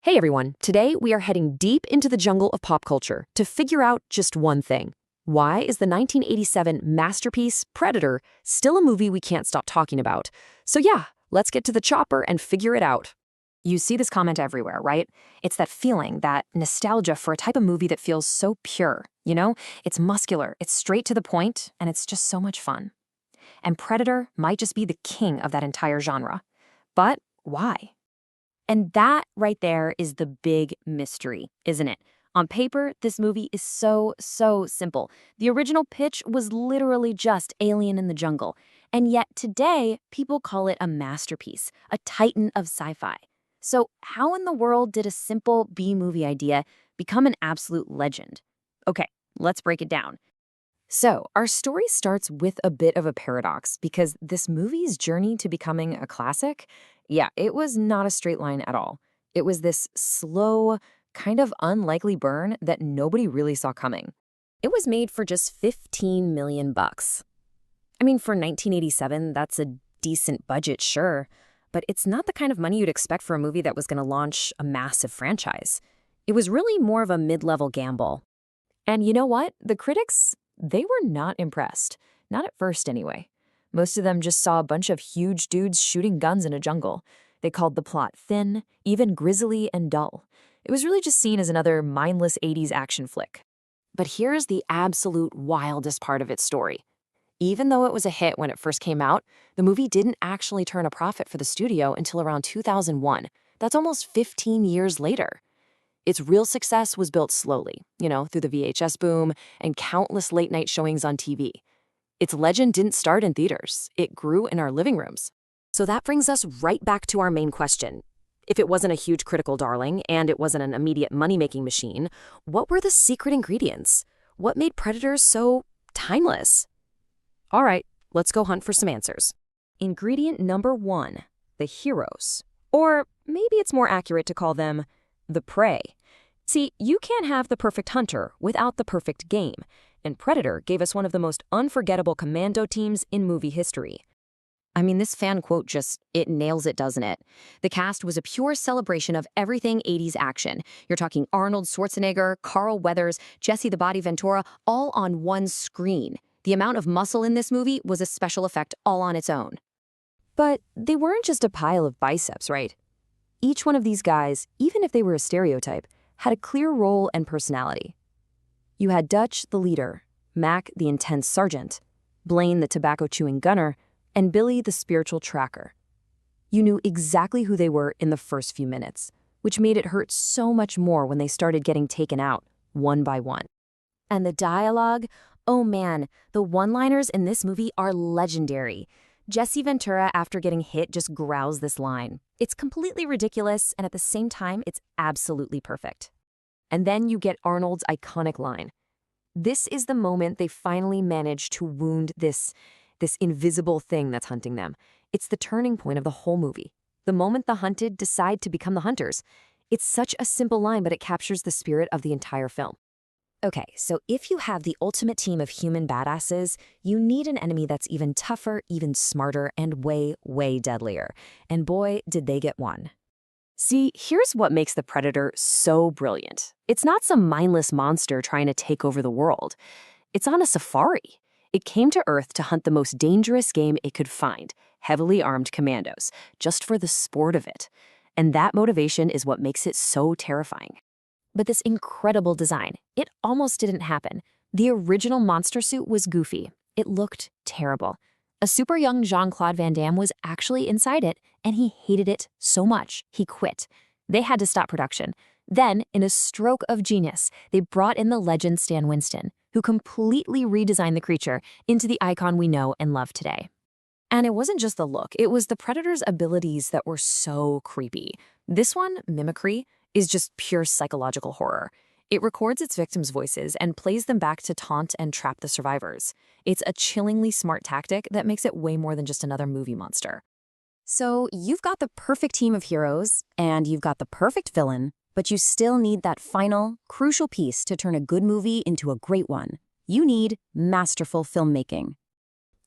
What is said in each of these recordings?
Hey everyone, today we are heading deep into the jungle of pop culture to figure out just one thing. Why is the 1987 masterpiece Predator still a movie we can't stop talking about? So yeah, let's get to the chopper and figure it out. You see this comment everywhere, right? It's that feeling, that nostalgia for a type of movie that feels so pure, you know? It's muscular, it's straight to the point, and it's just so much fun. And Predator might just be the king of that entire genre. But why? And that right there is the big mystery, isn't it? On paper, this movie is so simple. The original pitch was literally just Alien in the Jungle. And yet today, people call it a masterpiece, a titan of sci-fi. So how in the world did a simple B-movie idea become an absolute legend? Okay, let's break it down. So, our story starts with a bit of a paradox because this movie's journey to becoming a classic, it was not a straight line at all. It was this slow, kind of unlikely burn that nobody really saw coming. It was made for just 15 million bucks. I mean, for 1987, that's a decent budget, sure, but it's not the kind of money you'd expect for a movie that was going to launch a massive franchise. It was really more of a mid-level gamble. And you know what? The critics, they were not impressed. Not at first, anyway. Most of them just saw a bunch of huge dudes shooting guns in a jungle. They called the plot thin, even grisly and dull. It was really just seen as another mindless 80s action flick. But here's the absolute wildest part of its story. Even though it was a hit when it first came out, the movie didn't actually turn a profit for the studio until around 2001. That's almost 15 years later. Its real success was built slowly, through the VHS boom and countless late-night showings on TV. Its legend didn't start in theaters. It grew in our living rooms. So that brings us right back to our main question. If it wasn't a huge critical darling and it wasn't an immediate money-making machine, what were the secret ingredients? What made Predator so timeless? All right, let's go hunt for some answers. Ingredient number 1, the heroes. Or maybe it's more accurate to call them the prey. See, you can't have the perfect hunter without the perfect game, and Predator gave us one of the most unforgettable commando teams in movie history. I mean, this fan quote it nails it, doesn't it? The cast was a pure celebration of everything 80s action. You're talking Arnold Schwarzenegger, Carl Weathers, Jesse the Body Ventura, all on one screen. The amount of muscle in this movie was a special effect all on its own. But they weren't just a pile of biceps, right? Each one of these guys, even if they were a stereotype, had a clear role and personality. You had Dutch, the leader, Mac, the intense sergeant, Blaine, the tobacco-chewing gunner, and Billy, the spiritual tracker. You knew exactly who they were in the first few minutes, which made it hurt so much more when they started getting taken out, one by one. And the dialogue, oh man, the one-liners in this movie are legendary. Jesse Ventura, after getting hit, just growls this line. It's completely ridiculous, and at the same time, it's absolutely perfect. And then you get Arnold's iconic line. This is the moment they finally manage to wound this invisible thing that's hunting them. It's the turning point of the whole movie. The moment the hunted decide to become the hunters. It's such a simple line, but it captures the spirit of the entire film. Okay, so if you have the ultimate team of human badasses, you need an enemy that's even tougher, even smarter, and way deadlier. And boy, did they get one. See, here's what makes the Predator so brilliant. It's not some mindless monster trying to take over the world. It's on a safari. It came to Earth to hunt the most dangerous game it could find, heavily armed commandos, just for the sport of it. And that motivation is what makes it so terrifying. But this incredible design, it almost didn't happen. The original monster suit was goofy. It looked terrible. A super young Jean-Claude Van Damme was actually inside it, and he hated it so much, he quit. They had to stop production. Then, in a stroke of genius, they brought in the legend Stan Winston, who completely redesigned the creature into the icon we know and love today. And it wasn't just the look, it was the Predator's abilities that were so creepy. This one, mimicry, is just pure psychological horror. It records its victims' voices and plays them back to taunt and trap the survivors. It's a chillingly smart tactic that makes it way more than just another movie monster. So you've got the perfect team of heroes, and you've got the perfect villain, but you still need that final, crucial piece to turn a good movie into a great one. You need masterful filmmaking.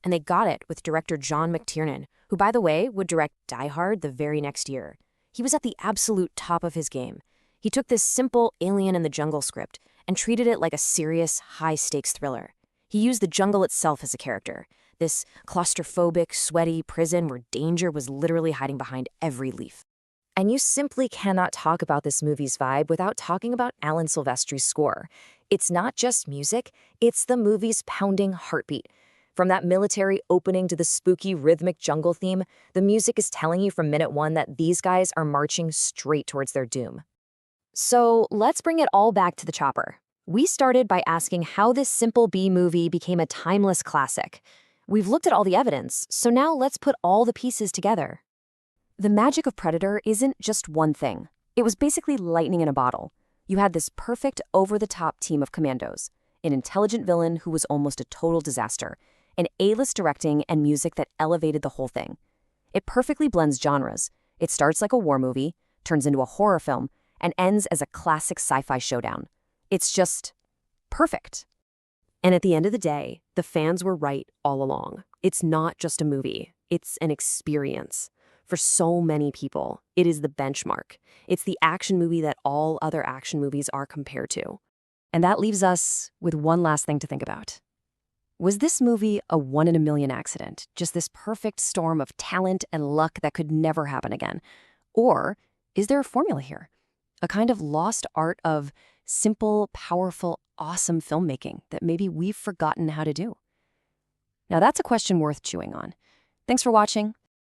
And they got it with director John McTiernan, who, by the way, would direct Die Hard the very next year. He was at the absolute top of his game. He took this simple alien in the jungle script and treated it like a serious, high-stakes thriller. He used the jungle itself as a character, this claustrophobic, sweaty prison where danger was literally hiding behind every leaf. And you simply cannot talk about this movie's vibe without talking about Alan Silvestri's score. It's not just music, it's the movie's pounding heartbeat. From that military opening to the spooky rhythmic jungle theme, the music is telling you from minute one that these guys are marching straight towards their doom. So let's bring it all back to the chopper. We started by asking how this simple B movie became a timeless classic. We've looked at all the evidence, so now let's put all the pieces together. The magic of Predator isn't just one thing. It was basically lightning in a bottle. You had this perfect, over-the-top team of commandos, an intelligent villain who was almost a total disaster, and A-list directing and music that elevated the whole thing. It perfectly blends genres. It starts like a war movie, turns into a horror film, and ends as a classic sci-fi showdown. It's just perfect. And at the end of the day, the fans were right all along. It's not just a movie. It's an experience. For so many people, it is the benchmark. It's the action movie that all other action movies are compared to. And that leaves us with one last thing to think about. Was this movie a one-in-a-million accident, just this perfect storm of talent and luck that could never happen again? Or is there a formula here? A kind of lost art of simple, powerful, awesome filmmaking that maybe we've forgotten how to do? Now that's a question worth chewing on. Thanks for watching.